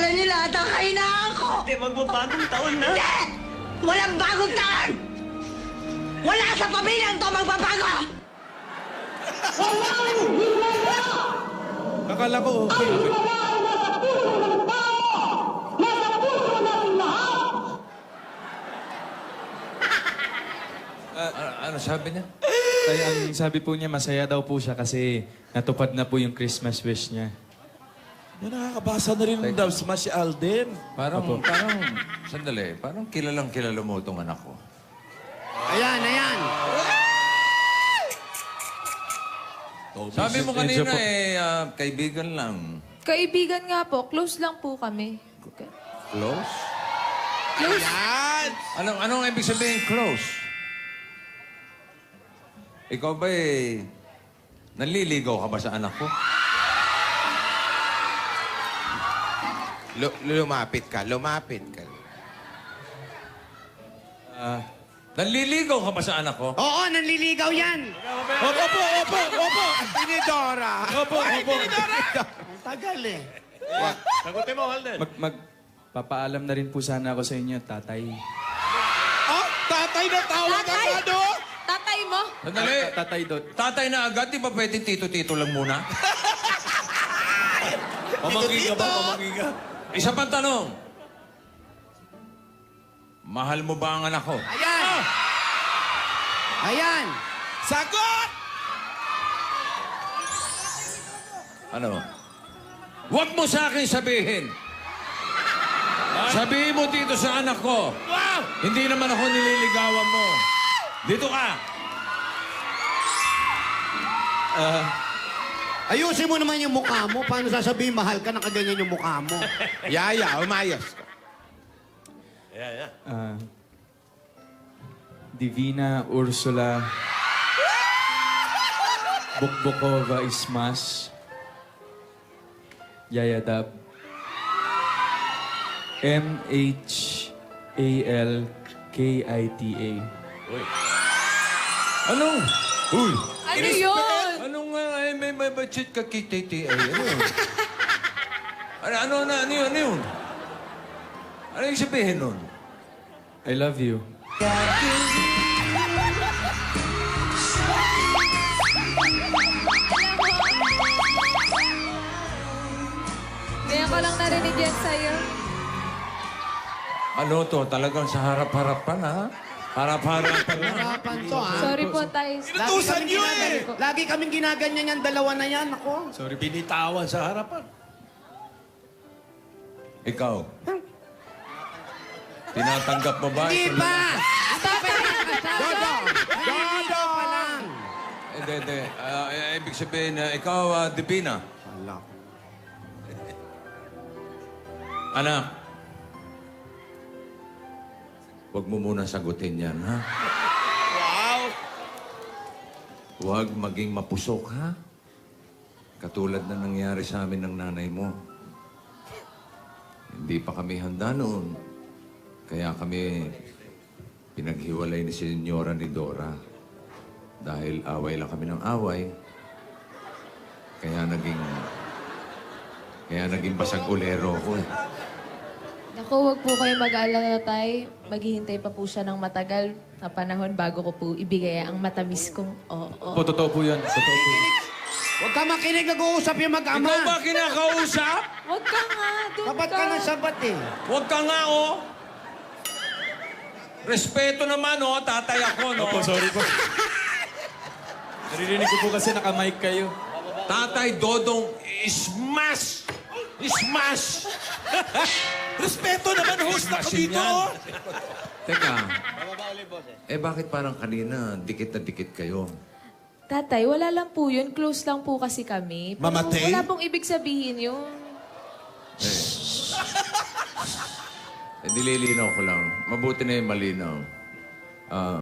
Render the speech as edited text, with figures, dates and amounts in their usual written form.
Akala nila at ang kahinaan ko! Hindi, magbabagong taon na. Hindi! Walang bagong taon! Wala sa pamilyang to magbabago! Akala ko okay. Ano sabi niya? Tay, ang sabi po niya, masaya daw po siya kasi natupad na po yung Christmas wish niya. Yan, nakakabasa na rin ng Dove Smash si Alden. Parang, sandali, parang kilalang kilala mo itong anak ko. Ayan, ayan. Sabi mo Medyo kanina kaibigan lang. Kaibigan nga po, close lang po kami. Close? Close? Anong ibig sabihin close? Ikaw ba nanliligaw ka ba sa anak ko? Lumapit ka, lumapit ka. Nanliligaw ka ba sa anak ko? Oo, nanliligaw yan. Opo. Tinidora. Opo. Ang tagal eh. Sagutin mo, Alden. Magpapaalam na rin po sana ako sa inyo, tatay. Ah, tatay na tawag Tatay? agad, oh! Tatay mo? Sandali. Tatay Dot. Tatay na agad, di ba pwede tito-tito lang muna? Pamangkin ka ba? Pamangkin ka? Isa pang tanong. Mahal mo ba ang anak ko? Ayan. Ayan. Sagot! Ano? Huwag mo sa akin sabihin. Sabihin mo dito sa anak ko. Hindi naman ako nililigawan mo. Dito ka. Ayusin mo naman yung mukha mo. Paano sasabihin mahal ka, nakaganyan yung mukha mo? Yaya, umayos ka. Divina Ursula Bukbukova Ismas Yayadab MHALKITA. Anong? Uy! Ano yun? Anong may budget ka kititi? Ano yun? Ano yun? Ano yung sabihin nun? I love you. Kaya ko lang narinig yan sa'yo. Ano to? Talagang sa harap-harapan, ha? Harap-harapan na. Harapan to, ha? Sorry po, Tay. Inutusan niyo eh! Lagi kaming ginaganyan yan, dalawa na yan, ako. Sorry, binitawan sa harapan. Ikaw. Tinatanggap mo ba? Hindi pa! Tatay! Dodo! Dodo pa lang! Hindi. Ibig sabihin, ikaw, Divina. Wala. Anak. Huwag mo muna sagutin yan, ha? Wow! Huwag maging mapusok, ha? Katulad na nangyari sa amin ng nanay mo. Hindi pa kami handa noon. Kaya kami pinaghiwalay ni Senyora ni Dora. Dahil away lang kami ng away. Kaya naging basag-ulero ko eh. Naku, huwag po kayo mag-aalala, Tay. Maghihintay pa po siya ng matagal na panahon bago ko po ibigay ang matamis kong oo. Po, totoo po yan. Totoo po. Huwag ka makinig, nag-uusap yung mag-ama. Ikaw ba kinakausap? Huwag ka nga, doon Sabat ka. ka ng sabat eh. Huwag ka nga, oh. Respeto naman, oh. Tatay ako, no? Opo, sorry po. Naririnig ko po kasi naka-mic kayo. Tatay Dodong, smash! Smash! Respeto naman, host ako Smashin dito! yan. Teka. Bakit parang kanina, dikit na dikit kayo? Tatay, wala lang po yun. Close lang po kasi kami. Pero Mamatay? wala pong ibig sabihin yun. Nililinaw ko lang. Mabuti na yung malinaw.